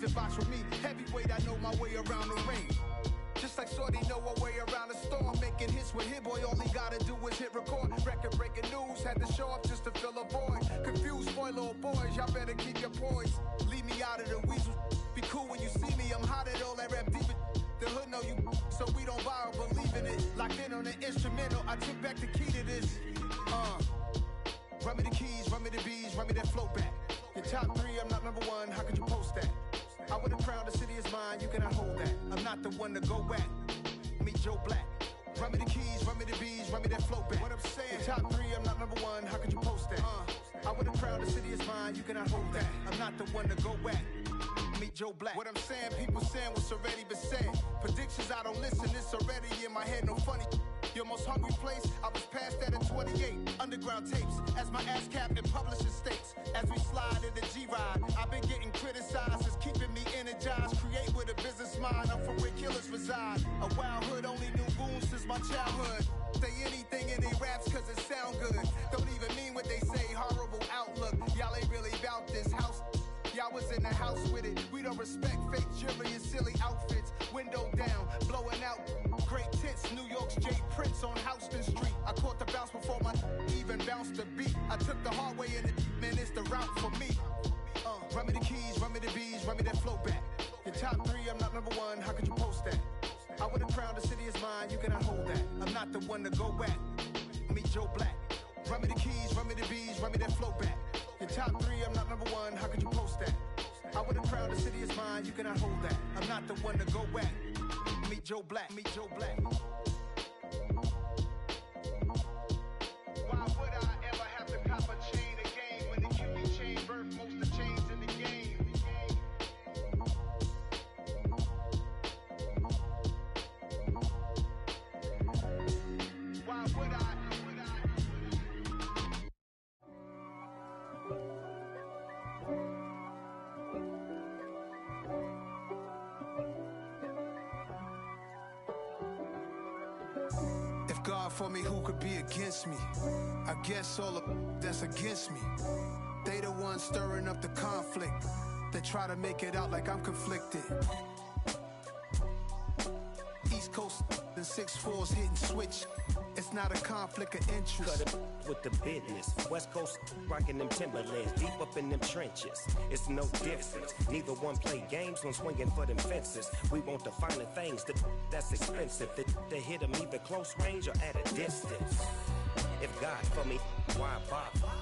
to box with me. Heavyweight, I know my way around the ring. Just like Shorty know her way around the storm. Making hits with Hit Boy, all he gotta do is hit record. Record breaking news, had to show up just to fill a void. Confused, spoiled little boys, y'all better keep your poise. Leave me out of the weasel. Be cool when you see me, I'm hot at all that rap deep. The hood know you, so we don't borrow, believe in it. Locked in on the instrumental, I took back the key to this. Run me the keys, run me the bees, run me that float back. Your top 3, I'm not number 1, how could you post that? I would have crowned the city is mine, you cannot hold that. I'm not the one to go back. Meet Joe Black. Run me the keys, run me the bees, run me that float back. What I'm saying, your top 3, I'm not number 1, how could you post that? I would have crowned the city is mine, you cannot hold that. I'm not the one to go back. Meet Joe Black. What I'm saying, people saying what's already been said. Predictions, I don't listen, it's already in my head, no funny. Your most hungry place, I was past that at 28. Underground tapes, as my ass cap in publishing states. As we slide in the G-Ride, I've been getting criticized, it's keeping me energized. Create with a business mind, I'm from where killers reside. A wild hood, only knew goons since my childhood. Say anything in they raps cause it sound good. Don't even mean what they say, horrible outlook. Y'all ain't really about this house. Y'all was in the house with it. We don't respect fake jewelry and silly outfits. Window down, blowing out great tits. New York's J. Prince on Houston Street. I caught the bounce before my even bounced the beat. I took the hard way in it, man, it's the route for me. Run me the keys, run me the bees, run me that float back. Your top 3, I'm not number 1, how could you post that? I would have crowned the city is mine, you cannot hold that. I'm not the one to go back. Meet Joe Black. Run me the keys, run me the bees, run me that float back. Your top 3, I'm not number 1, how could you post that? I would have crowned the city is mine, you cannot hold that. I'm not the one to go back. Meet Joe Black, meet Joe Black. Why would I ever have to cop a chain again when the QB chain birthed most of the chains in the game? Why would I? If God for me, who could be against me? I guess all of that's against me. They the ones stirring up the conflict. They try to make it out like I'm conflicted. East Coast and 6'4's hitting switch. It's not a conflict of interest. Cut it with the business. West Coast rocking them Timberlands, deep up in them trenches. It's no difference. Neither one play games when swinging for them fences. We want the finer things that's expensive. They hit them either close range or at a distance. If God for me, why bother?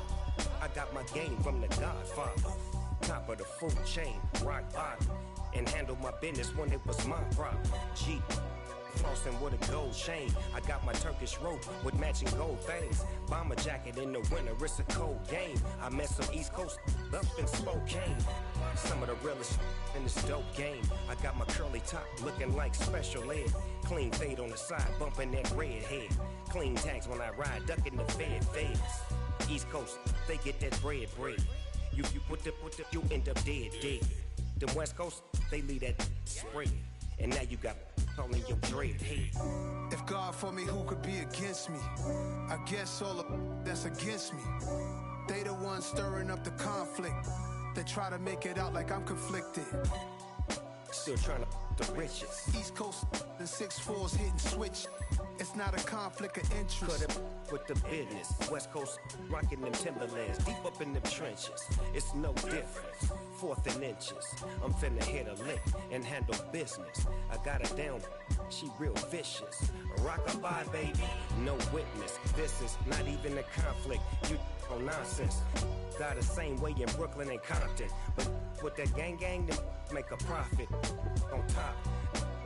I got my game from the Godfather. Top of the food chain, rock bottom. And handle my business when it was my problem. Jeep. Flossing with a gold chain. I got my Turkish rope with matching gold things. Bomber jacket in the winter, it's a cold game. I met some East Coast up in Spokane. Some of the realest in this dope game. I got my curly top looking like special ed. Clean fade on the side, bumping that red head. Clean tags when I ride, ducking the feds. East Coast, they get that bread. You put the, you end up dead. Them West Coast, they leave that spread. And now you got all in your dread head. If God for me, who could be against me? I guess all of that's against me. They the ones stirring up the conflict. They try to make it out like I'm conflicted. Still trying to the riches. East Coast and 6'4's hitting switch. It's not a conflict of interest. Cut it with the business. West Coast rocking them Timberlands, deep up in them trenches. It's no difference. 4th and inches. I'm finna hit a lick and handle business. I got her down, she real vicious. Rock-a-bye, baby, no witness. This is not even a conflict. You on nonsense. Got the same way in Brooklyn and Compton. But with that gang, they make a profit. On top,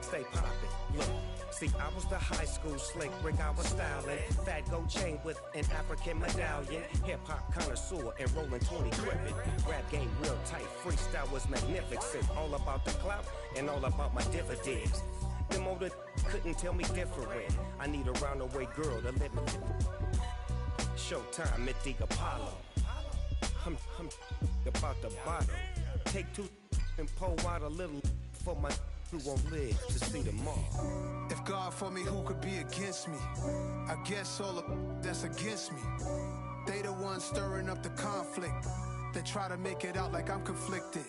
stay poppin'. Look. See, I was the high school slick Rick, I was styling. Fat gold chain with an African medallion. Hip-hop connoisseur and rolling 20 gripping. Rap game real tight, freestyle was magnificent. All about the clout and all about my dividends. Them older couldn't tell me different. I need a roundaway girl to live in. Showtime at the Apollo. I'm about the bottle. Take 2 and pour out a little for my who won't live to see tomorrow. If God for me, who could be against me? I guess all of that's against me. They the ones stirring up the conflict. They try to make it out like I'm conflicted.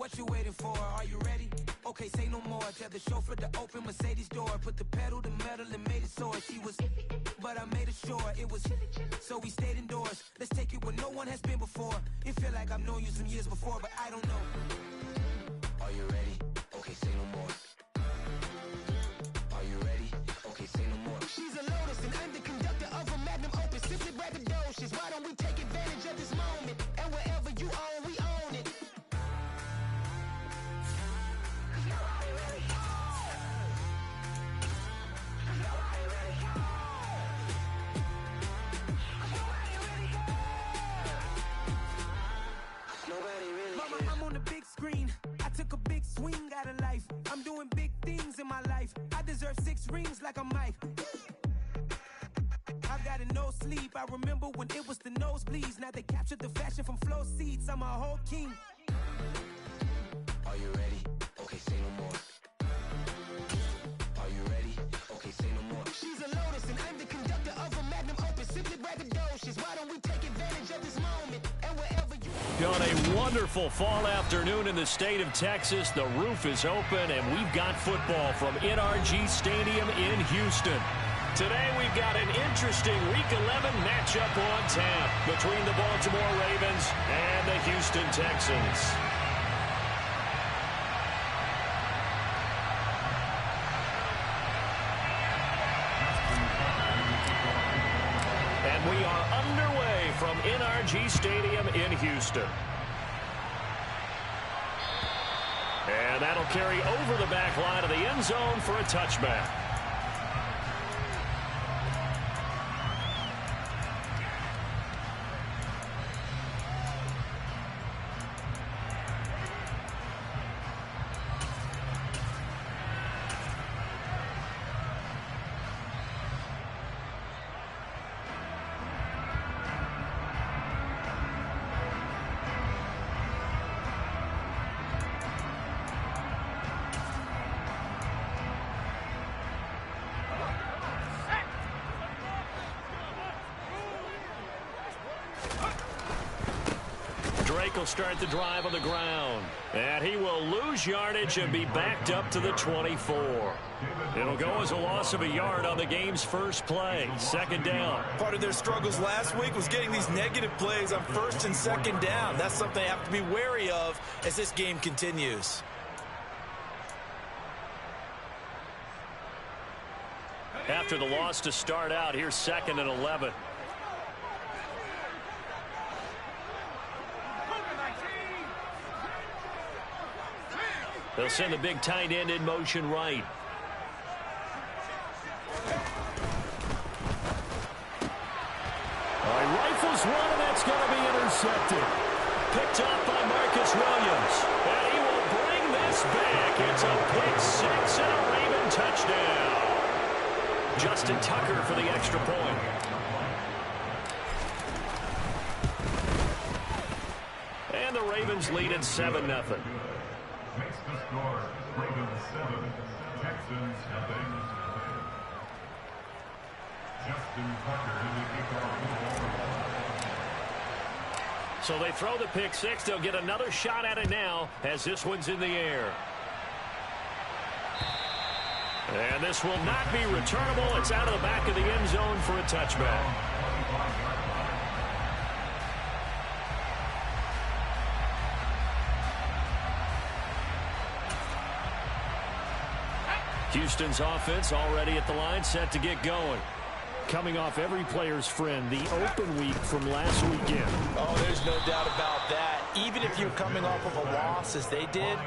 What you waiting for? Are you ready? Okay, say no more. Tell the chauffeur to open Mercedes door. Put the pedal to metal and made it soar. She was, but I made it sure it was. So we stayed indoors. Let's take it where no one has been before. It feel like I've known you some years before, but I don't know. Are you ready? Okay, say no more. Are you ready? Okay, say no more. She's a Lotus and I'm the conductor of a magnum opus. Simply braggadocious. Why don't we take advantage of this moment? And wherever you own, we own it. Mama, I'm on the big screen. I took a big swing out of life. I'm doing big things in my life. I deserve 6 rings like I'm Mike. I've got no sleep. I remember when it was the nosebleeds. Now they captured the fashion from flow seats. I'm a whole king. Are you ready? Okay, say no more. Are you ready? Okay, say no more. She's a Lotus and I'm the conductor of a magnum opus. Simply braggadocious. Why don't we take advantage of this moment? And wherever you... On a wonderful fall afternoon in the state of Texas, the roof is open and we've got football from NRG Stadium in Houston. Today we've got an interesting Week 11 matchup on tap between the Baltimore Ravens and the Houston Texans. And we are underway from NRG Stadium in Houston. And that'll carry over the back line of the end zone for a touchback. Drake will start the drive on the ground. And he will lose yardage and be backed up to the 24. It'll go as a loss of a yard on the game's first play. Second down. Part of their struggles last week was getting these negative plays on first and second down. That's something they have to be wary of as this game continues. After the loss to start out, here's 2nd and 11. They'll send the big tight end in motion right. All right, rifles one, and that's going to be intercepted. Picked up by Marcus Williams. And he will bring this back. It's a pick six and a Raven touchdown. Justin Tucker for the extra point. And the Ravens lead at 7-0. Makes the score Ravens 7, Texans nothing. Justin Tucker to the kickoff. So they throw the pick six. They'll get another shot at it now as this one's in the air. And this will not be returnable. It's out of the back of the end zone for a touchback. Houston's offense already at the line, set to get going. Coming off every player's friend, the open week from last weekend. Oh, there's no doubt about that. Even if you're coming off of a loss as they did,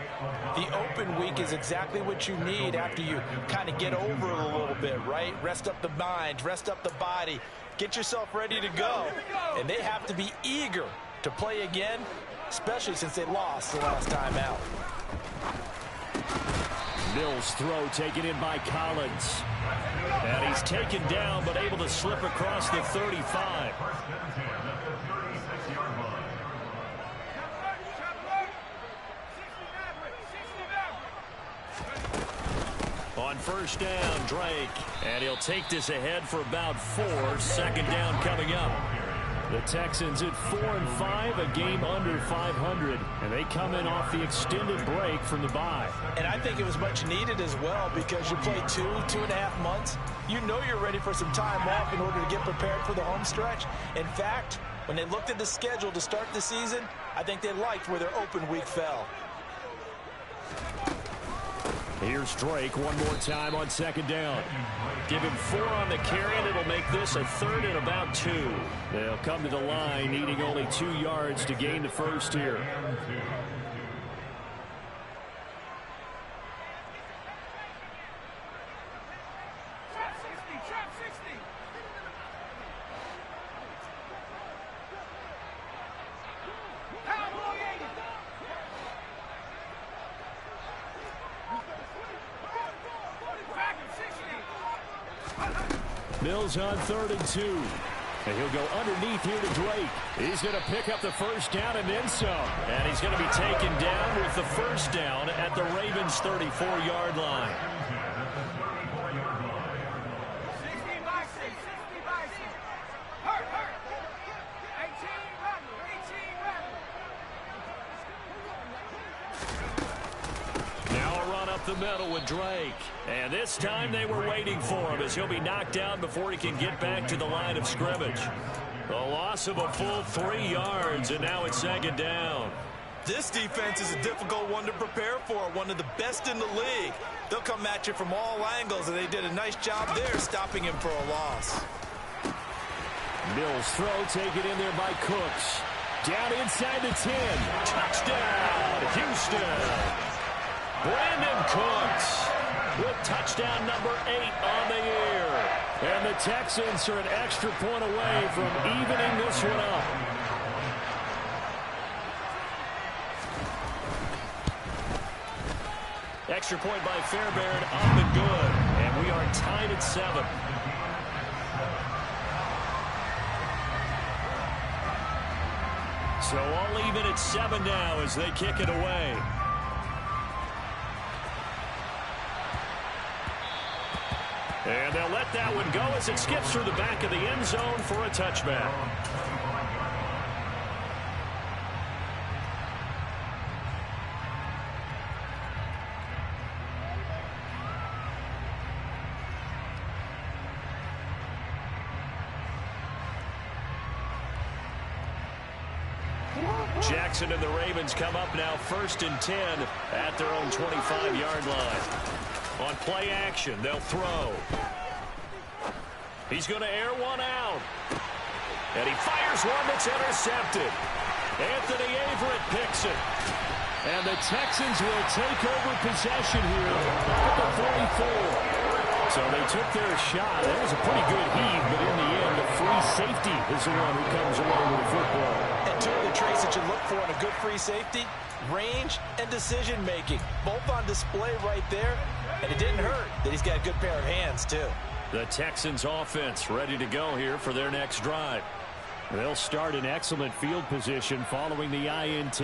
the open week is exactly what you need after you kind of get over it a little bit, right? Rest up the mind, rest up the body, get yourself ready to go. And they have to be eager to play again, especially since they lost the last time out. Mills' throw taken in by Collins. And he's taken down, but able to slip across the 35. On first down, Drake. And he'll take this ahead for about 4. Second down coming up. The Texans at 4-5, a game under 500, and they come in off the extended break from the bye. And I think it was much needed as well because you play 2.5 months. You know you're ready for some time off in order to get prepared for the home stretch. In fact, when they looked at the schedule to start the season, I think they liked where their open week fell. Here's Drake one more time on second down. Give him 4 on the carry, and it'll make this a 3rd and about 2. They'll come to the line needing only 2 yards to gain the first here. Mills on 3rd and 2. And he'll go underneath here to Drake. He's going to pick up the first down and then some. And he's going to be taken down with the first down at the Ravens' 34-yard line. The middle with Drake, and this time they were waiting for him as he'll be knocked down before he can get back to the line of scrimmage. The loss of a full 3 yards, and now it's second down. This defense is a difficult one to prepare for, one of the best in the league. They'll come at you from all angles, and they did a nice job there stopping him for a loss. Mills throw taken in there by Cooks. Down inside the 10. Touchdown, Houston. Brandon Cooks with touchdown number 8 on the year. And the Texans are an extra point away from evening this one up. Extra point by Fairbairn, up and good. And we are tied at 7. So all even at 7 now as they kick it away. And they'll let that one go as it skips through the back of the end zone for a touchback. Jackson and the Ravens come up now 1st and 10 at their own 25-yard line. On play action, they'll throw. He's going to air one out. And he fires one that's intercepted. Anthony Averett picks it. And the Texans will take over possession here at the 44. So they took their shot. That was a pretty good heave, but in the end, the free safety is the one who comes along with the football. And 2 of the traits that you look for in a good free safety, range and decision-making. Both on display right there. And it didn't hurt that he's got a good pair of hands, too. The Texans offense ready to go here for their next drive. They'll start in excellent field position following the INT.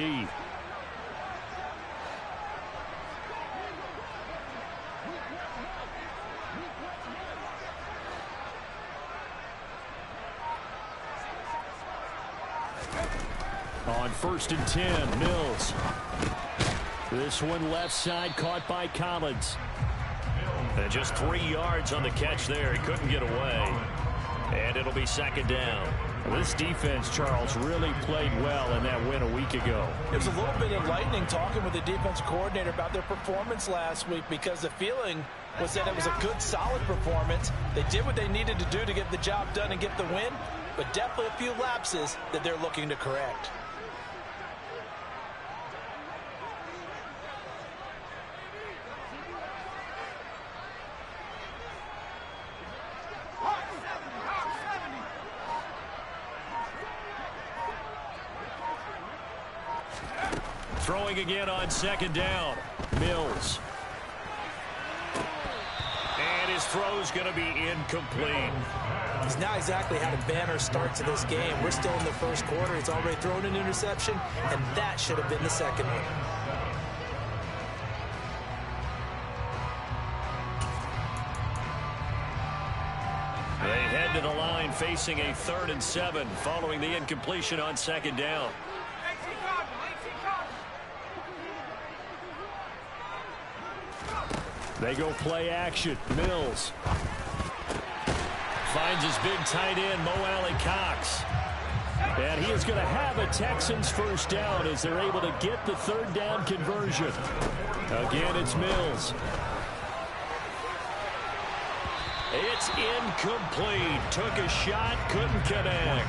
On 1st and 10, Mills. This one left side caught by Collins. And just 3 yards on the catch there. He couldn't get away. And it'll be second down. This defense, Charles, really played well in that win a week ago. It was a little bit enlightening talking with the defensive coordinator about their performance last week because the feeling was that it was a good, solid performance. They did what they needed to do to get the job done and get the win, but definitely a few lapses that they're looking to correct. Throwing again on second down. Mills. And his throw's going to be incomplete. He's not exactly had a banner start to this game. We're still in the first quarter. He's already thrown an interception, and that should have been the second one. They head to the line facing a 3rd and 7 following the incompletion on 2nd down. They go play action. Mills finds his big tight end, Mo Alley-Cox. And he is going to have a Texans first down as they're able to get the 3rd down conversion. Again, it's Mills. It's incomplete. Took a shot, couldn't connect.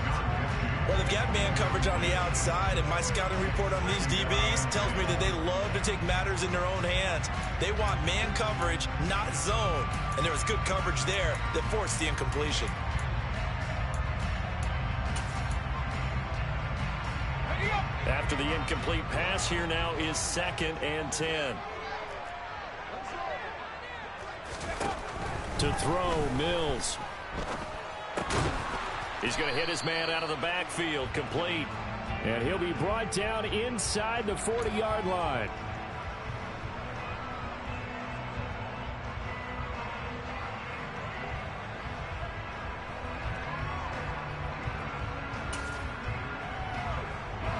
Well, they've got man coverage on the outside, and my scouting report on these DBs tells me that they love to take matters in their own hands. They want man coverage, not zone. And there was good coverage there that forced the incompletion. After the incomplete pass, here now is 2nd and 10. To throw, Mills. He's going to hit his man out of the backfield, complete. And he'll be brought down inside the 40-yard line.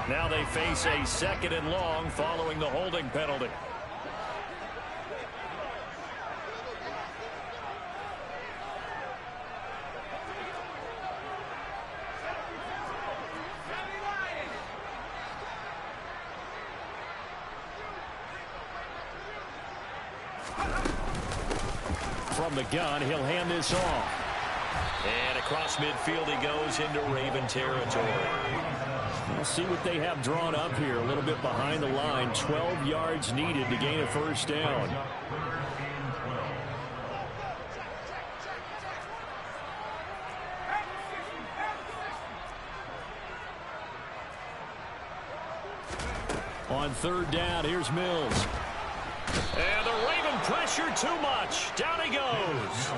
Now they face a 2nd and long following the holding penalty. From the gun, he'll hand this off. And across midfield he goes into Raven territory. We'll see what they have drawn up here. A little bit behind the line. 12 yards needed to gain a first down. On 3rd down, here's Mills. And the Raven pressure too much. Down he goes.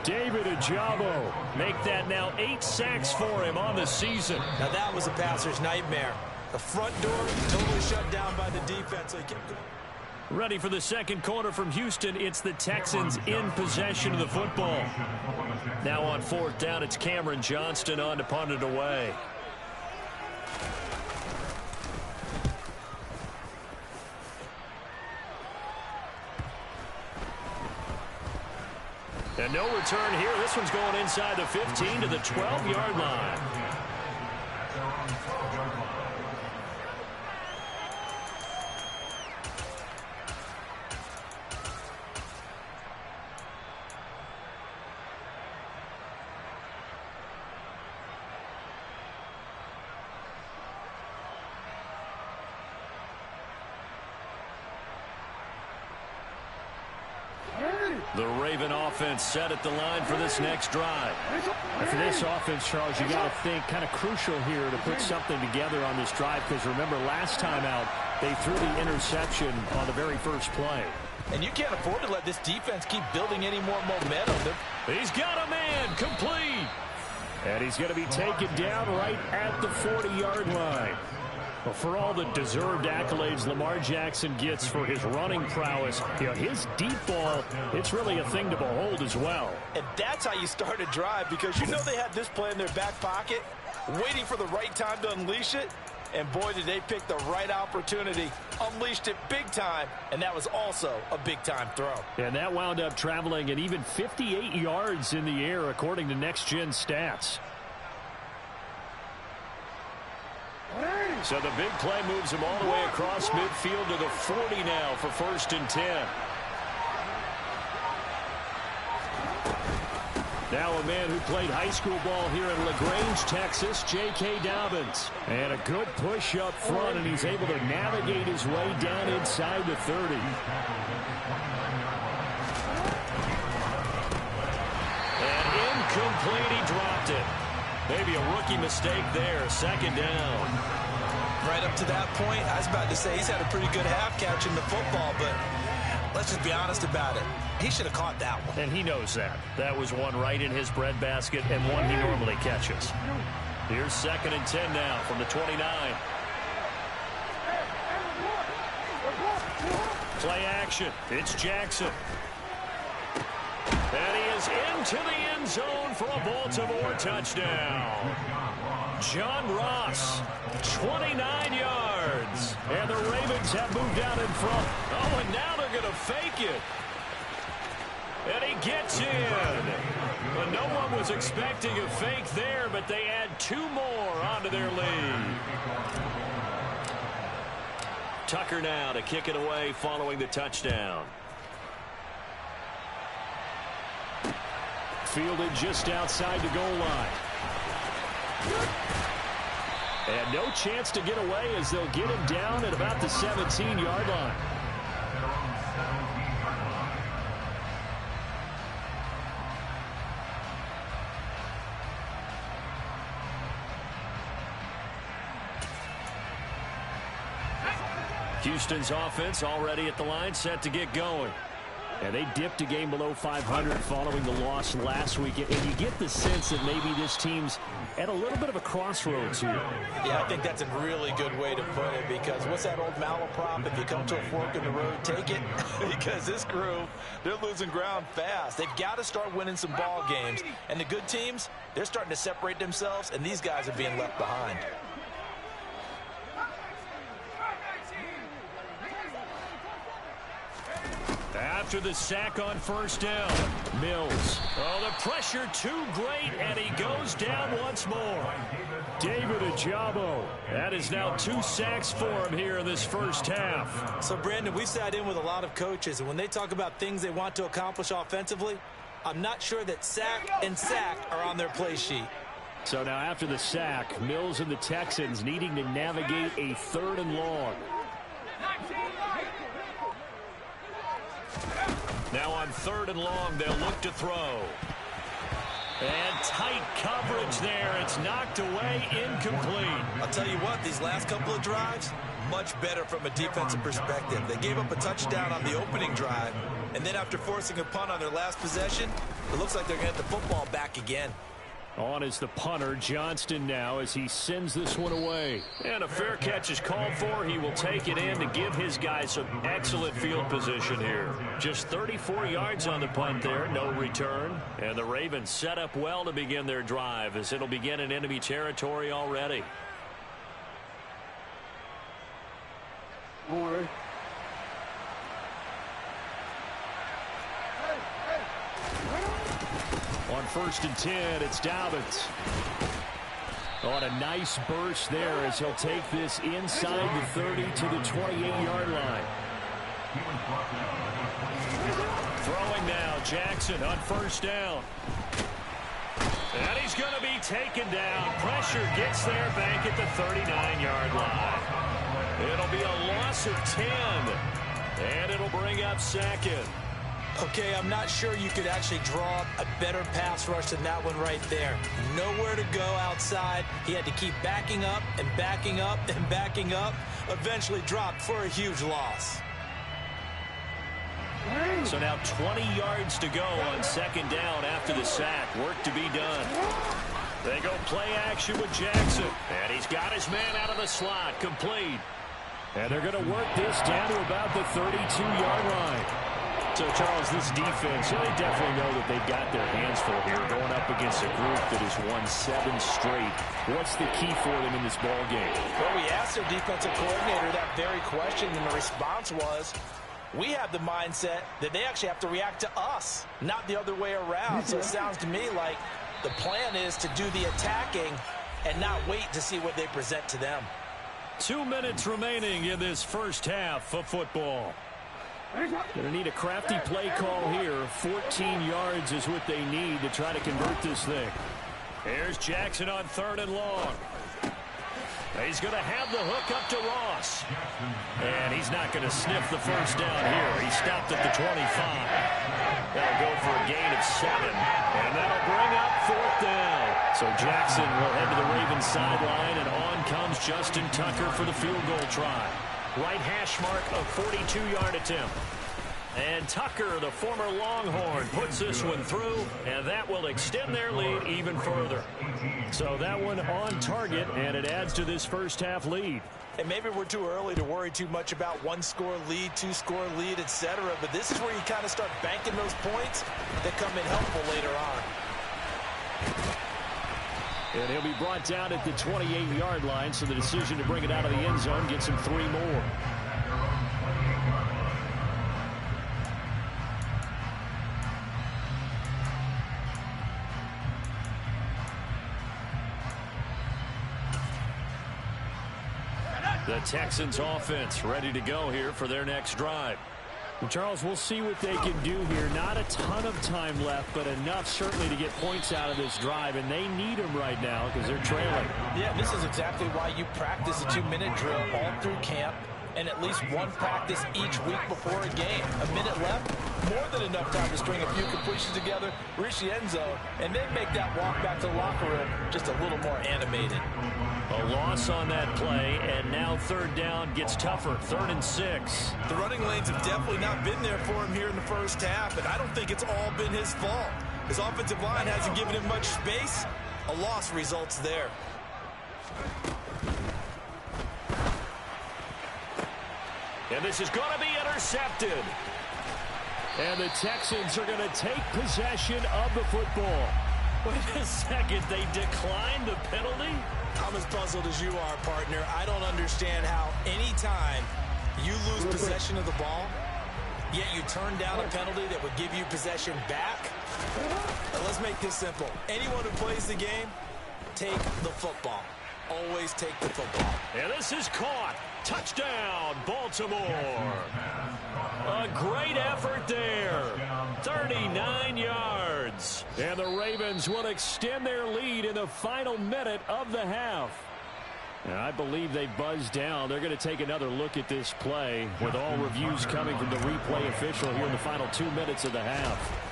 David Ojabo make that now 8 sacks for him on the season. Now that was a passer's nightmare. The front door totally shut down by the defense. So he kept going. Ready for the 2nd quarter from Houston. It's the Texans in possession of the football. Now on 4th down, it's Cameron Johnston on to punt it away. And no return here. This one's going inside the 15 to the 12-yard line. The Raven offense set at the line for this next drive. And for this offense, Charles, you got to think kind of crucial here to put something together on this drive, because remember last time out they threw the interception on the very first play. And you can't afford to let this defense keep building any more momentum. He's got a man, complete. And he's going to be taken down right at the 40-yard line. Well, for all the deserved accolades Lamar Jackson gets for his running prowess, you know, his deep ball, it's really a thing to behold as well. And that's how you start a drive, because you know they had this play in their back pocket, waiting for the right time to unleash it. And boy, did they pick the right opportunity, unleashed it big time, and that was also a big-time throw. And that wound up traveling at even 58 yards in the air, according to Next Gen Stats. So the big play moves him all the way across midfield to the 40 now for 1st and 10. Now a man who played high school ball here in LaGrange, Texas, J.K. Dobbins. And a good push up front, and he's able to navigate his way down inside the 30. And incomplete, he dropped it. Maybe a rookie mistake there, 2nd down. Right up to that point, I was about to say he's had a pretty good half catching the football, but let's just be honest about it. He should have caught that one. And he knows that. That was one right in his breadbasket and one he normally catches. Here's 2nd and 10 now from the 29. Play action. It's Jackson. And he is into the end zone for a Baltimore touchdown. John Ross, 29 yards. And the Ravens have moved out in front. Oh, and now they're going to fake it. And he gets in. But no one was expecting a fake there, but they add 2 more onto their lead. Tucker now to kick it away following the touchdown. Fielded just outside the goal line. And no chance to get away as they'll get him down at about the 17-yard line. Houston's offense already at the line, set to get going. And they dipped a game below 500 following the loss last week. And you get the sense that maybe this team's at a little bit of a crossroads here. Yeah, I think that's a really good way to put it, because what's that old malaprop? If you come to a fork in the road, take it. Because this crew, they're losing ground fast. They've got to start winning some ball games. And the good teams, they're starting to separate themselves, and these guys are being left behind. After the sack on first down, Mills. Oh, the pressure too great, and he goes down once more. David Ojabo. That is now 2 sacks for him here in this first half. So, Brandon, we sat in with a lot of coaches, and when they talk about things they want to accomplish offensively, I'm not sure that sack and sack are on their play sheet. So now after the sack, Mills and the Texans needing to navigate a 3rd and long. Now on 3rd and long, they'll look to throw. And tight coverage there. It's knocked away, incomplete. I'll tell you what, these last couple of drives, much better from a defensive perspective. They gave up a touchdown on the opening drive, and then after forcing a punt on their last possession, it looks like they're going to get the football back again. On is the punter, Johnston, now as he sends this one away. And a fair catch is called for. He will take it in to give his guys some excellent field position here. Just 34 yards on the punt there, no return. And the Ravens set up well to begin their drive, as it'll begin in enemy territory already. On 1st and 10, it's Dobbins. On a nice burst there as he'll take this inside the 30 to the 28-yard line. Throwing now, Jackson on 1st down. And he's going to be taken down. Pressure gets there back at the 39-yard line. It'll be a loss of 10. And it'll bring up 2nd. Okay, I'm not sure you could actually draw a better pass rush than that one right there. Nowhere to go outside. He had to keep backing up and backing up and backing up. Eventually dropped for a huge loss. So now 20 yards to go on 2nd down after the sack. Work to be done. They go play action with Jackson. And he's got his man out of the slot. Complete. And they're going to work this down to about the 32-yard line. So, Charles, this defense, they definitely know that they've got their hands full here going up against a group that has won 7 straight. What's the key for them in this ball game? Well, we asked their defensive coordinator that very question, and the response was, we have the mindset that they actually have to react to us, not the other way around. So it sounds to me like the plan is to do the attacking and not wait to see what they present to them. 2 minutes remaining in this first half of football. Going to need a crafty play call here. 14 yards is what they need to try to convert this thing. Here's Jackson on 3rd and long. He's going to have the hook up to Ross. And he's not going to sniff the first down here. He stopped at the 25. That'll go for a gain of 7. And that'll bring up 4th down. So Jackson will head to the Ravens sideline, and on comes Justin Tucker for the field goal try. Right hash mark of 42-yard attempt. And Tucker, the former Longhorn, puts this one through, and that will extend their lead even further. So that one on target, and it adds to this first half lead. And maybe we're too early to worry too much about one-score lead, two-score lead, etc. But this is where you kind of start banking those points that come in helpful later on. And he'll be brought down at the 28-yard line, so the decision to bring it out of the end zone gets him 3 more. The Texans offense ready to go here for their next drive. And Charles, we'll see what they can do here. Not a ton of time left, but enough certainly to get points out of this drive, and they need them right now because they're trailing. Yeah, this is exactly why you practice a 2-minute drill all through camp and at least one practice each week before a game. A minute left, more than enough time to string a few completions together, reach the end zone, and then make that walk back to the locker room just a little more animated. A loss on that play, and now third down gets tougher. 3rd and 6. The running lanes have definitely not been there for him here in the first half, and I don't think it's all been his fault. His offensive line hasn't given him much space. A loss results there. And this is going to be intercepted. And the Texans are going to take possession of the football. Wait a second, they declined the penalty? I'm as puzzled as you are, partner. I don't understand how any time you lose possession of the ball, yet you turn down a penalty that would give you possession back. Now, let's make this simple. Anyone who plays the game, take the football. Always take the football. And this is caught. Touchdown, Baltimore. A great effort there. 39 yards. And the Ravens will extend their lead in the final minute of the half. And I believe they buzzed down. They're going to take another look at this play with all reviews coming from the replay official here in the final 2 minutes of the half.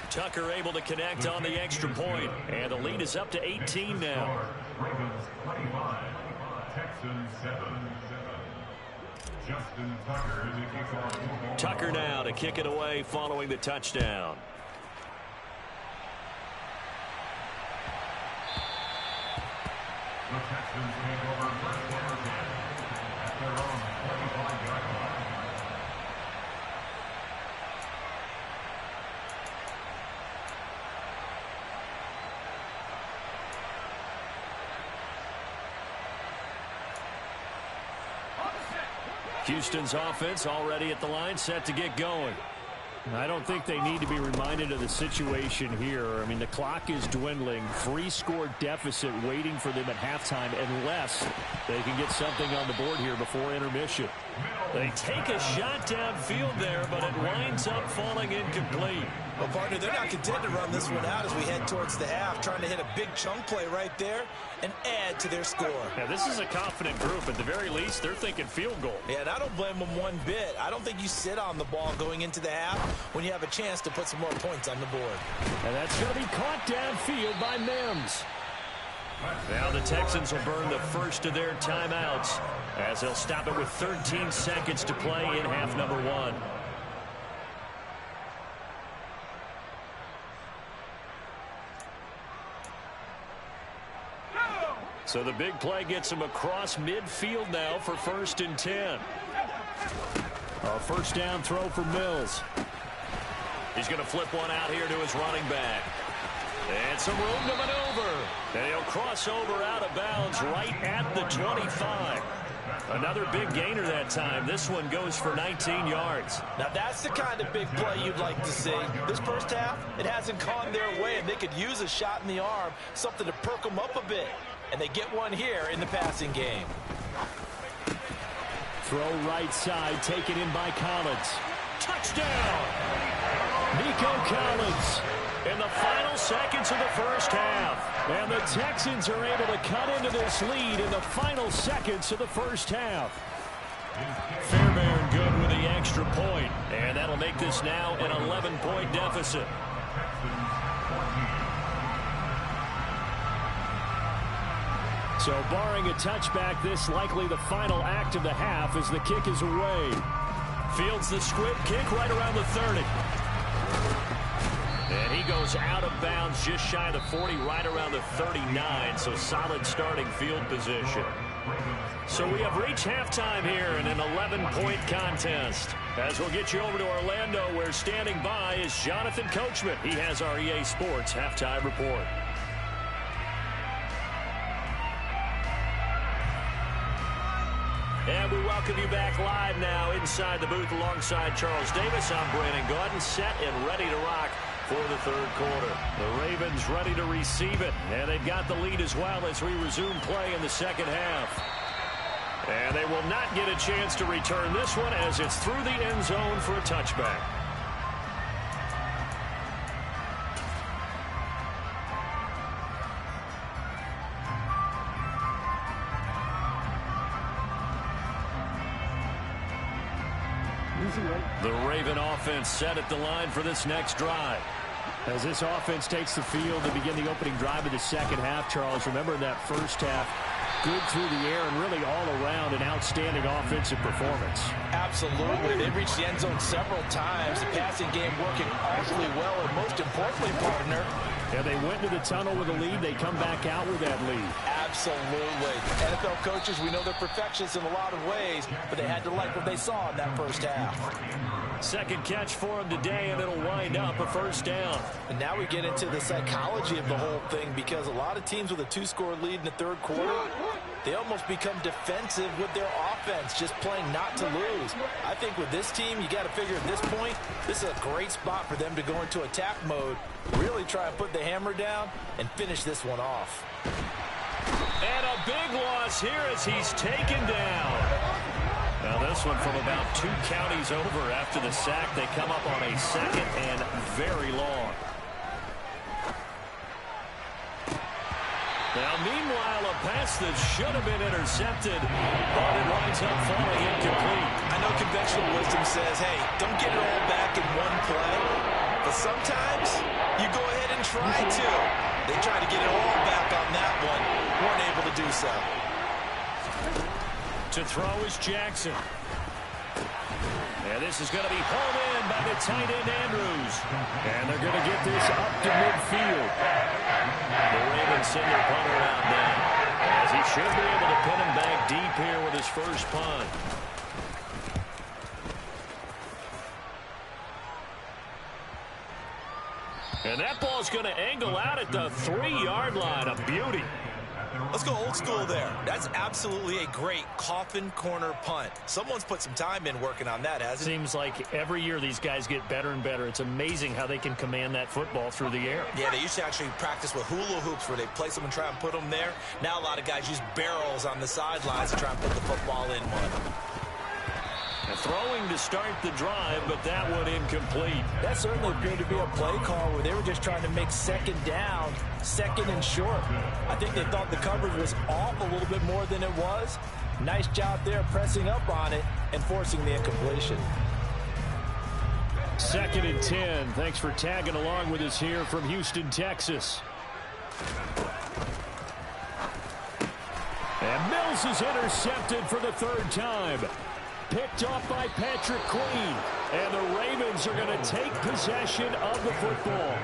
Tucker able to connect on the extra point, and the lead is up to 18 now. Ravens 25, Texans 7. Justin Tucker to kick off. Tucker now to kick it away following the touchdown. The Texans take over first and 10 at their own 25-yard line. Houston's offense already at the line, set to get going. I don't think they need to be reminded of the situation here. I mean, the clock is dwindling. 3-score deficit waiting for them at halftime unless they can get something on the board here before intermission. They take a shot downfield there, but it winds up falling incomplete. Well, partner, they're not content to run this one out as we head towards the half, trying to hit a big chunk play right there and add to their score. Yeah, this is a confident group. At the very least, they're thinking field goal. Yeah, and I don't blame them one bit. I don't think you sit on the ball going into the half when you have a chance to put some more points on the board. And that's going to be caught downfield by Mims. Now the Texans will burn the first of their timeouts as they'll stop it with 13 seconds to play in half number 1. So the big play gets him across midfield now for 1st and 10. A first down throw for Mills. He's going to flip one out here to his running back. And some room to maneuver. And he'll cross over out of bounds right at the 25. Another big gainer that time. This one goes for 19 yards. Now that's the kind of big play you'd like to see. This first half, it hasn't gone their way, and they could use a shot in the arm, something to perk them up a bit. And they get one here in the passing game. Throw right side, taken in by Collins. Touchdown! Nico Collins in the final seconds of the first half. And the Texans are able to cut into this lead in the final seconds of the first half. Fairbairn good with the extra point. And that'll make this now an 11-point deficit. So barring a touchback, this likely the final act of the half as the kick is away. Fields the squib kick right around the 30. And he goes out of bounds just shy of the 40, right around the 39, so solid starting field position. So we have reached halftime here in an 11-point contest. As we'll get you over to Orlando, where standing by is Jonathan Coachman. He has our EA Sports halftime report. And we welcome you back live now inside the booth alongside Charles Davis. I'm Brandon Gaudin, set and ready to rock for the third quarter. The Ravens ready to receive it, and they've got the lead as well as we resume play in the second half. And they will not get a chance to return this one as it's through the end zone for a touchback. The Raven offense set at the line for this next drive. As this offense takes the field to begin the opening drive of the second half, Charles, remember in that first half, good through the air and really all around an outstanding offensive performance. Absolutely. They reached the end zone several times. The passing game working awfully well, and most importantly, partner, yeah, they went to the tunnel with a lead. They come back out with that lead. Absolutely. NFL coaches, we know they're perfectionists in a lot of ways, but they had to like what they saw in that first half. Second catch for him today, and it'll wind up a first down. And now we get into the psychology of the whole thing, because a lot of teams with a two-score lead in the third quarter, they almost become defensive with their offense, just playing not to lose. I think with this team, you got to figure at this point, this is a great spot for them to go into attack mode, really try and put the hammer down and finish this one off. And a big loss here as he's taken down. Now this one from about 2 counties over after the sack. They come up on a second and very long. Now meanwhile, a pass that should have been intercepted, but it winds up falling incomplete. I know conventional wisdom says, hey, don't get it all back in one play, but sometimes you go ahead and try to. They tried to get it all back on that one, weren't able to do so. To throw is Jackson. And this is going to be hauled in by the tight end Andrews. And they're going to get this up to midfield. The Ravens send their punter out now, as he should be able to pin him back deep here with his first punt. And that ball's going to angle out at the 3-yard line. A beauty. Let's go old school there. That's absolutely a great coffin corner punt. Someone's put some time in working on that, hasn't it? Seems like every year these guys get better and better. It's amazing how they can command that football through the air. Yeah, they used to actually practice with hula hoops where they place them and try and put them there. Now a lot of guys use barrels on the sidelines to try and put the football in one. Throwing to start the drive, but that one incomplete. That certainly appeared to be a play call where they were just trying to make second down, second and short. I think they thought the coverage was off a little bit more than it was. Nice job there pressing up on it and forcing the incompletion. 2nd and 10. Thanks for tagging along with us here from Houston, Texas. And Mills is intercepted for the 3rd time. Picked off by Patrick Queen. And the Ravens are going to take possession of the football.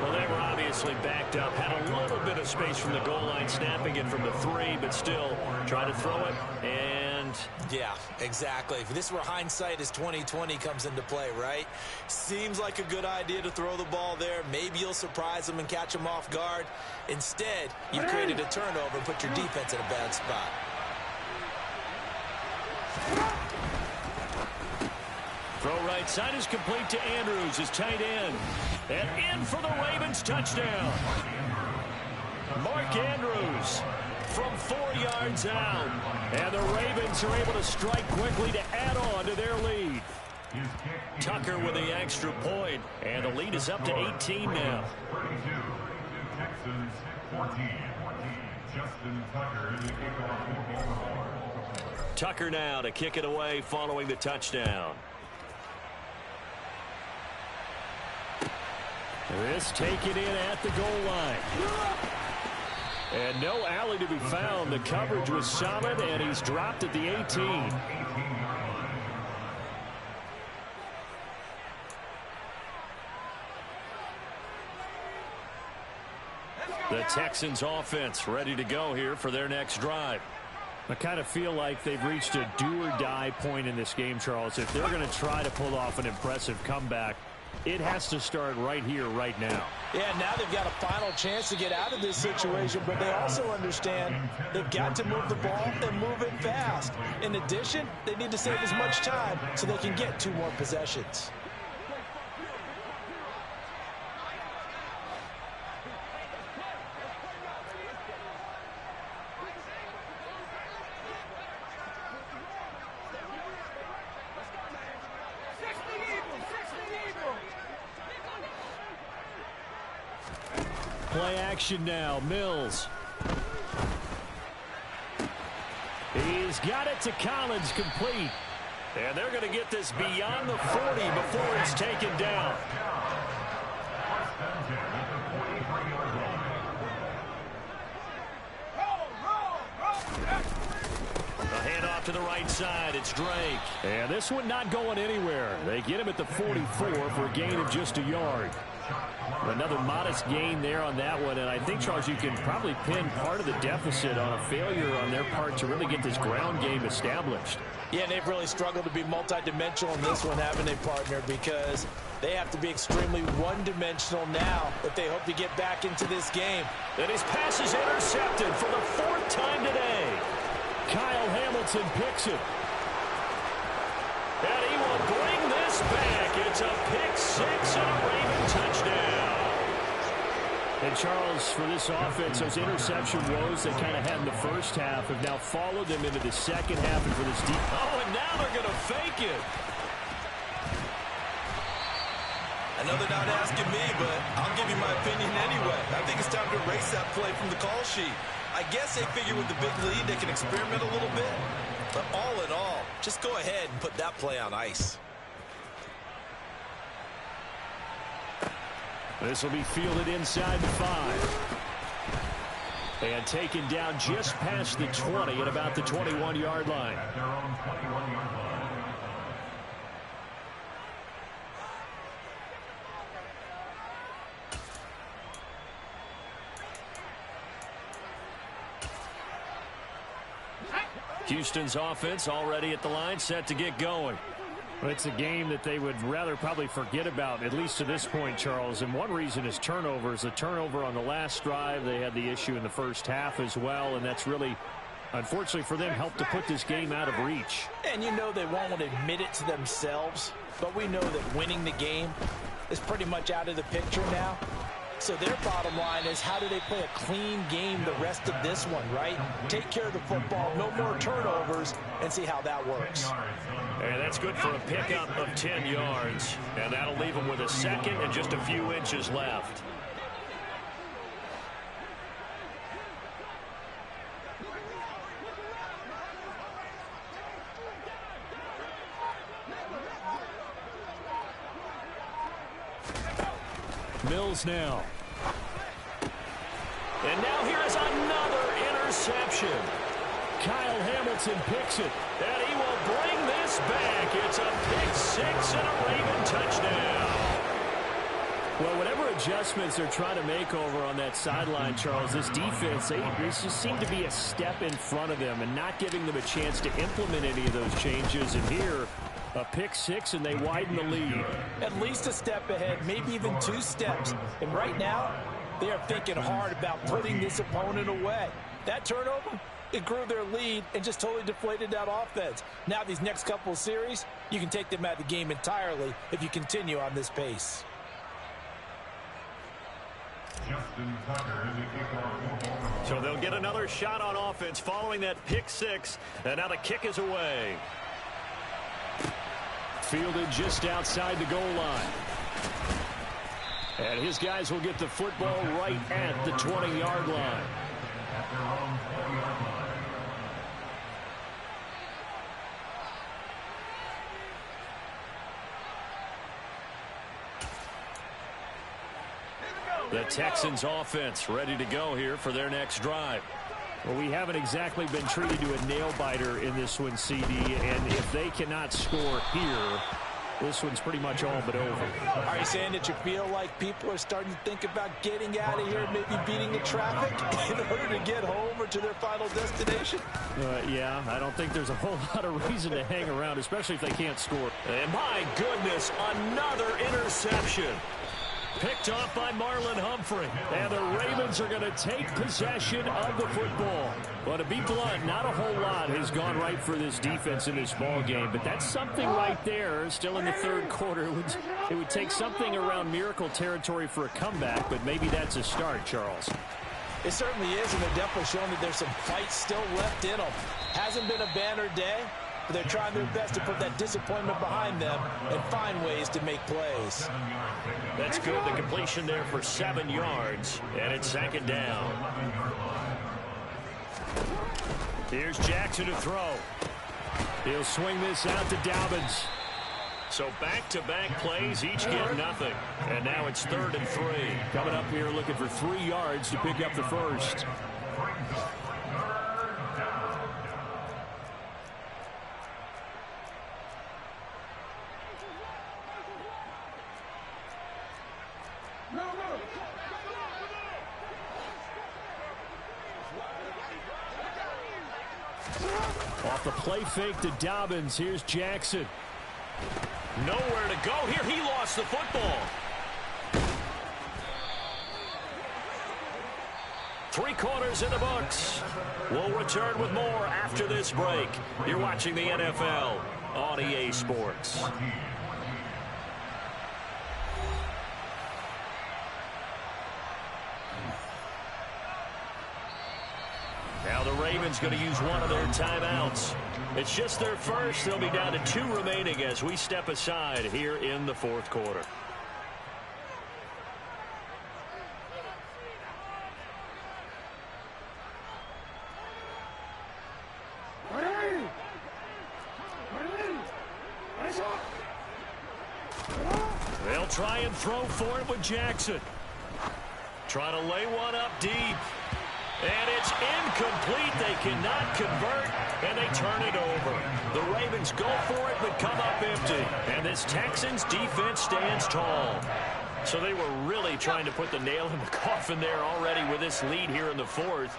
Well, they were obviously backed up. Had a little bit of space from the goal line, snapping it from the 3, but still trying to throw it. And yeah, exactly. This is where hindsight is 20/20 comes into play, right? Seems like a good idea to throw the ball there. Maybe you'll surprise them and catch them off guard. Instead, you've created a turnover and put your defense in a bad spot. Throw right side is complete to Andrews, his tight end. And in for the Ravens touchdown. Mark Andrews from 4 yards out. And the Ravens are able to strike quickly to add on to their lead. Tucker with the extra point. And the lead is up to 18 now. 32, Texans 14. Justin Tucker in the kickoff. Tucker now to kick it away following the touchdown. This taken in at the goal line. And no alley to be found. The coverage was solid, and he's dropped at the 18. The Texans offense ready to go here for their next drive. I kind of feel like they've reached a do-or-die point in this game, Charles. If they're going to try to pull off an impressive comeback, it has to start right here, right now. Yeah, now they've got a final chance to get out of this situation, but they also understand they've got to move the ball and move it fast. In addition, they need to save as much time so they can get 2 more possessions. Play action now. Mills. He's got it to Collins, complete. And they're going to get this beyond the 40 before it's taken down. The handoff to the right side. It's Drake. And this one not going anywhere. They get him at the 44 for a gain of just a yard. Another modest gain there on that one, and I think, Charles, you can probably pin part of the deficit on a failure on their part to really get this ground game established. Yeah, and they've really struggled to be multidimensional in this one, having a partner, because they have to be extremely one-dimensional now if they hope to get back into this game. And his pass is intercepted for the 4th time today. Kyle Hamilton picks it. And he will bring this back. It's a pick-6 and a Raven touchdown. And, Charles, for this offense, those interception woes they kind of had in the first half have now followed them into the second half and for this deep. Oh, and now they're going to fake it. I know they're not asking me, but I'll give you my opinion anyway. I think it's time to erase that play from the call sheet. I guess they figure with the big lead they can experiment a little bit. But all in all, just go ahead and put that play on ice. This will be fielded inside the 5. And taken down just past the 20 at about the 21-yard line. At their own 21-yard line. Houston's offense already at the line, set to get going. Well, it's a game that they would rather probably forget about, at least to this point, Charles. And one reason is turnovers. A turnover on the last drive. They had the issue in the first half as well, and that's really, unfortunately for them, helped to put this game out of reach. And you know they won't want to admit it to themselves, but we know that winning the game is pretty much out of the picture now. So their bottom line is, how do they play a clean game the rest of this one, right? Take care of the football, no more turnovers, and see how that works. And that's good for a pickup of 10 yards. And that'll leave them with a second and just a few inches left. Mills now. And now here is another interception. Kyle Hamilton picks it. And he will bring this back. It's a pick-6 and a Raven touchdown. Well, whatever adjustments they're trying to make over on that sideline, Charles, this defense, they just seem to be a step in front of them and not giving them a chance to implement any of those changes. And here, a pick-6, and they widen the lead. At least a step ahead, maybe even 2 steps. And right now, they are thinking hard about putting this opponent away. That turnover, it grew their lead and just totally deflated that offense. Now these next couple of series, you can take them out of the game entirely if you continue on this pace. So they'll get another shot on offense following that pick-6, and now the kick is away. Fielded just outside the goal line. And his guys will get the football right at the 20-yard line. At their own 20-yard line. The Texans offense ready to go here for their next drive. Well, we haven't exactly been treated to a nail-biter in this one, CD, and if they cannot score here, this one's pretty much all but over. Are you saying that you feel like people are starting to think about getting out of here, maybe beating the traffic in order to get home or to their final destination? Yeah, I don't think there's a whole lot of reason to hang around, especially if they can't score. And my goodness, another interception. Picked off by Marlon Humphrey. And the Ravens are going to take possession of the football. Well, to be blunt, not a whole lot has gone right for this defense in this ball game, but that's something right there. Still in the third quarter. It would take something around miracle territory for a comeback, but maybe that's a start, Charles. It certainly is, and they're definitely showing that there's some fight still left in them. Hasn't been a banner day, but they're trying their best to put that disappointment behind them and find ways to make plays. That's good. The completion there for 7 yards, and it's second down. Here's Jackson to throw. He'll swing this out to Dobbins. So back-to-back plays, each get nothing. And now it's 3rd and 3. Coming up here looking for 3 yards to pick up the first. Off the play fake to Dobbins. Here's Jackson. Nowhere to go here. He lost the football. 3 quarters in the books. We'll return with more after this break. You're watching the NFL on EA Sports. Now the Ravens going to use one of their timeouts. It's just their first. They'll be down to 2 remaining as we step aside here in the 4th quarter. They'll try and throw for it with Jackson. Try to lay one up deep. And it's incomplete. They cannot convert, and they turn it over. The Ravens go for it, but come up empty. And this Texans defense stands tall. So they were really trying to put the nail in the coffin there already with this lead here in the 4th,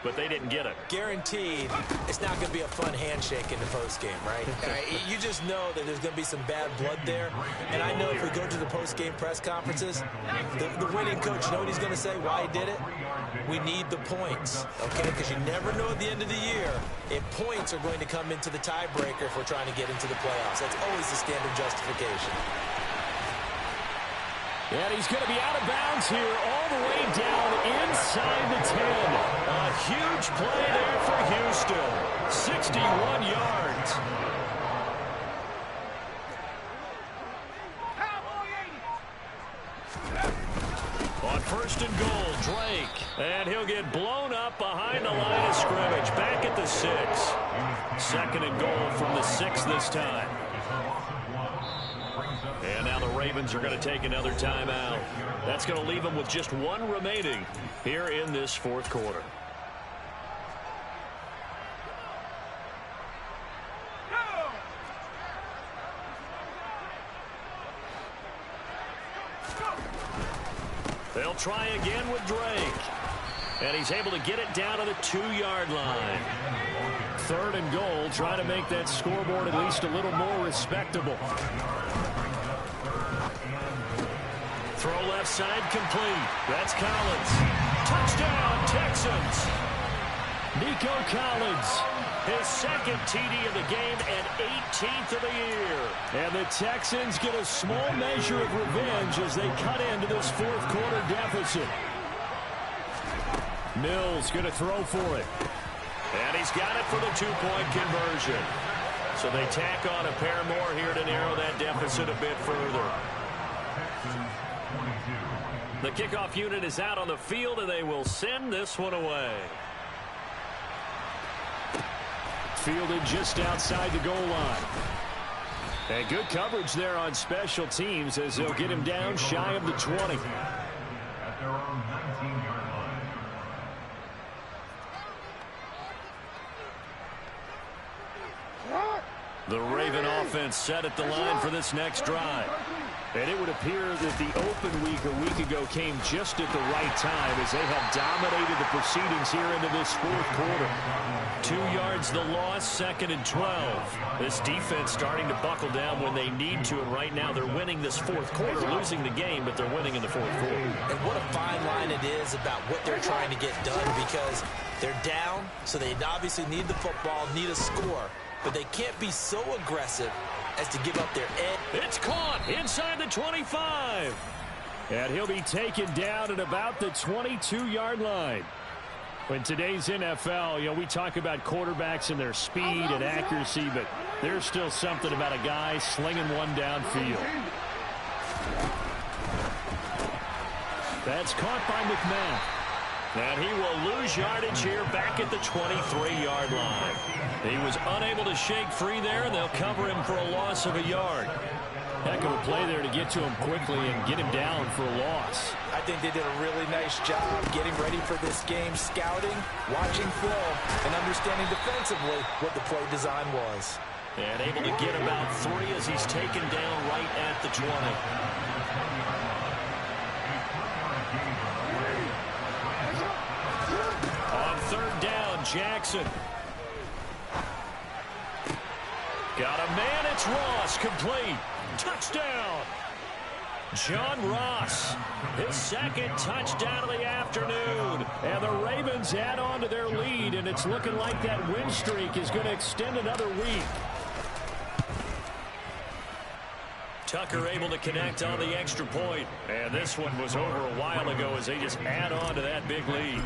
but they didn't get it. Guaranteed, it's not going to be a fun handshake in the postgame, right? You just know that there's going to be some bad blood there. And I know if we go to the postgame press conferences, the winning coach, you know what he's going to say, why he did it? We need the points, okay? Because you never know at the end of the year if points are going to come into the tiebreaker if we're trying to get into the playoffs. That's always the standard justification. And he's going to be out of bounds here all the way down inside the 10. A huge play there for Houston. 61 yards. On 1st and goal, Drake. And he'll get blown up behind the line of scrimmage. Back at the 6. 2nd and goal from the 6 this time. And now the Ravens are going to take another timeout. That's going to leave them with just 1 remaining here in this 4th quarter. They'll try again with Drake. And he's able to get it down to the 2-yard line. 3rd and goal, trying to make that scoreboard at least a little more respectable. Throw left side complete. That's Collins. Touchdown, Texans. Nico Collins, his 2nd TD of the game and 18th of the year. And the Texans get a small measure of revenge as they cut into this 4th quarter deficit. Mills going to throw for it. And he's got it for the 2-point conversion. So they tack on a pair more here to narrow that deficit a bit further. The kickoff unit is out on the field, and they will send this one away. Fielded just outside the goal line. And good coverage there on special teams as they'll get him down shy of the 20. At their own 19-yard line. The Raven offense set at the line for this next drive. And it would appear that the open week a week ago came just at the right time as they have dominated the proceedings here into this fourth quarter. 2 yards the loss, 2nd and 12. This defense starting to buckle down when they need to, and right now they're winning this fourth quarter, losing the game, but they're winning in the fourth quarter. And what a fine line it is about what they're trying to get done, because they're down, so they obviously need the football, need a score, but they can't be so aggressive as to give up their edge. It's caught inside the 25. And he'll be taken down at about the 22-yard line. In today's NFL, we talk about quarterbacks and their speed and accuracy, but there's still something about a guy slinging one downfield. That's caught by McMahon. And he will lose yardage here back at the 23-yard line. He was unable to shake free there, and they'll cover him for a loss of a yard. Heck of a play there to get to him quickly and get him down for a loss. I think they did a really nice job getting ready for this game, scouting, watching film, and understanding defensively what the play design was. And able to get about 3 as he's taken down right at the 20. On 3rd down, Jackson. Got a man, it's Ross, complete. Touchdown. John Ross, his 2nd touchdown of the afternoon. And the Ravens add on to their lead, and it's looking like that win streak is going to extend another week. Tucker able to connect on the extra point. And this one was over a while ago as they just add on to that big lead.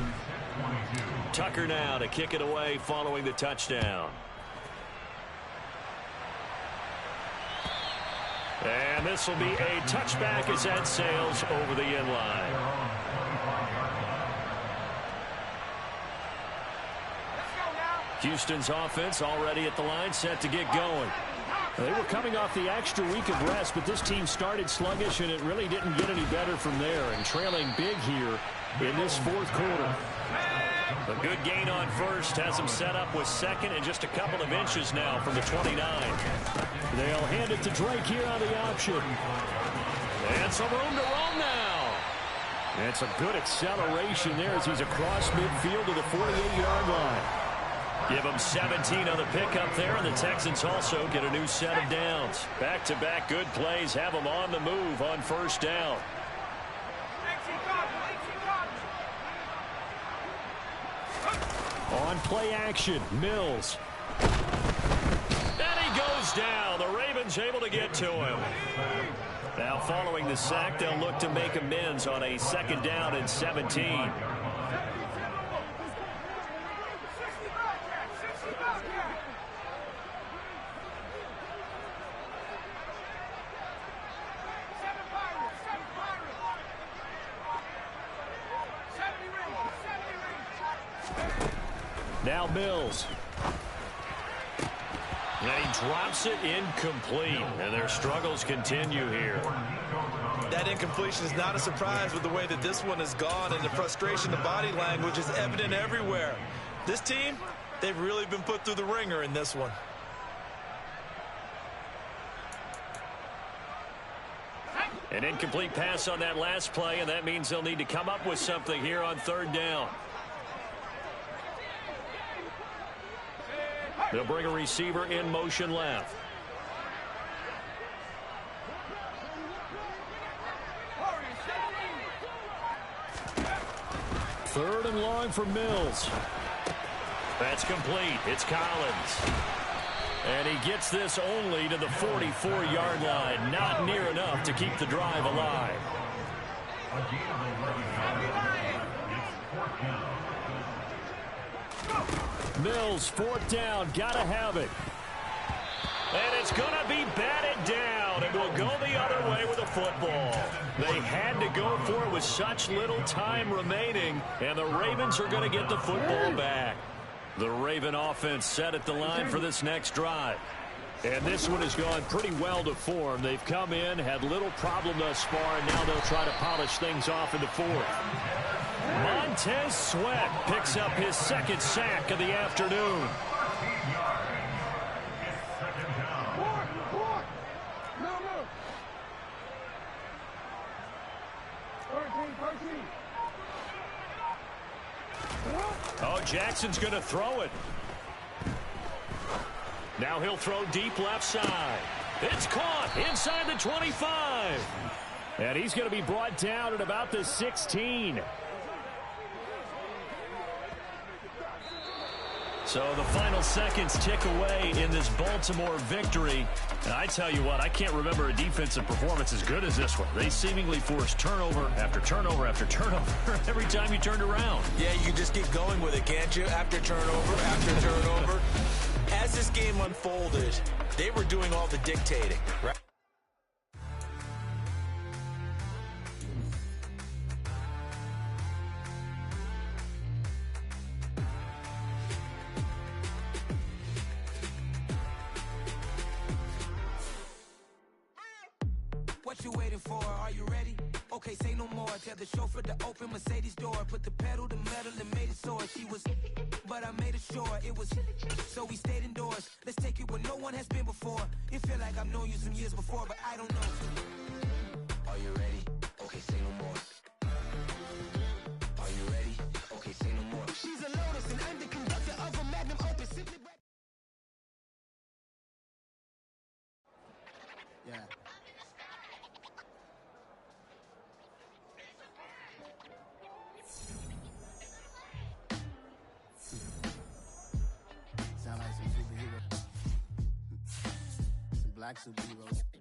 Tucker now to kick it away following the touchdown. And this will be a touchback as that sails over the end line. Houston's offense already at the line, set to get going. They were coming off the extra week of rest, but this team started sluggish, and it really didn't get any better from there, and trailing big here in this fourth quarter. A good gain on first has them set up with 2nd and just a couple of inches now from the 29. They'll hand it to Drake here on the option. And some room to roam now. That's a good acceleration there as he's across midfield to the 48-yard line. Give them 17 on the pickup there, and the Texans also get a new set of downs. Back-to-back good plays have them on the move on 1st down. On play action, Mills. And he goes down. The Ravens able to get to him. Now following the sack, they'll look to make amends on a 2nd down and 17. Now Mills. And he drops it incomplete. And their struggles continue here. That incompletion is not a surprise with the way that this one has gone, and the frustration, the body language is evident everywhere. This team, they've really been put through the ringer in this one. An incomplete pass on that last play, and that means they'll need to come up with something here on 3rd down. They'll bring a receiver in motion left. Third and long for Mills. That's complete. It's Collins. And he gets this only to the 44-yard line. Not near enough to keep the drive alive. Mills, 4th down, gotta have it. And it's going to be batted down, and will go the other way with the football. They had to go for it with such little time remaining, and the Ravens are going to get the football back. The Raven offense set at the line for this next drive. And this one has gone pretty well to form. They've come in, had little problem thus far, and now they'll try to polish things off in the 4th. Montez Sweat picks up his 2nd sack of the afternoon. Jackson's going to throw it. Now he'll throw deep left side. It's caught inside the 25. And he's going to be brought down at about the 16. So the final seconds tick away in this Baltimore victory. And I tell you what, I can't remember a defensive performance as good as this one. They seemingly forced turnover after turnover after turnover every time you turned around. Yeah, you can just keep going with it, can't you? After turnover. As this game unfolded, they were doing all the dictating, right? What you waiting for? Are you ready? Okay, say no more. Tell the chauffeur to open Mercedes door. Put the pedal to metal and made it soar. She was, but I made it sure it was. So we stayed indoors. Let's take it where no one has been before. It feel like I've known you some years before, but I don't know. Are you ready? Okay, say no more. Are you ready? Okay, say no more. She's a Lotus and I'm the conductor of a Magnum Opus. Simply Yeah. Sound like some superheroes. Some black superheroes.